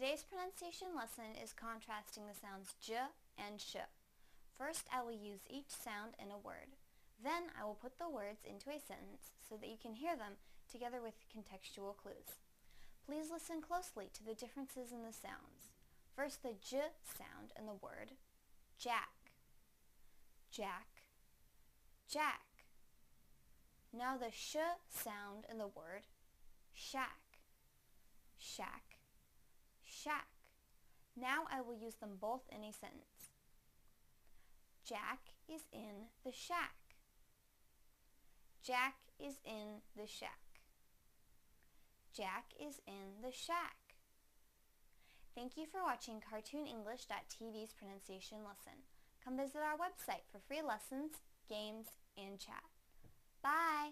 Today's pronunciation lesson is contrasting the sounds j and sh. First, I will use each sound in a word. Then I will put the words into a sentence so that you can hear them together with contextual clues. Please listen closely to the differences in the sounds. First, the j sound in the word jack, jack, jack. Now the sh sound in the word shack, shack, shack. Now I will use them both in a sentence. Jack is in the shack. Jack is in the shack. Jack is in the shack. Thank you for watching CartoonEnglish.tv's pronunciation lesson. Come visit our website for free lessons, games, and chat. Bye!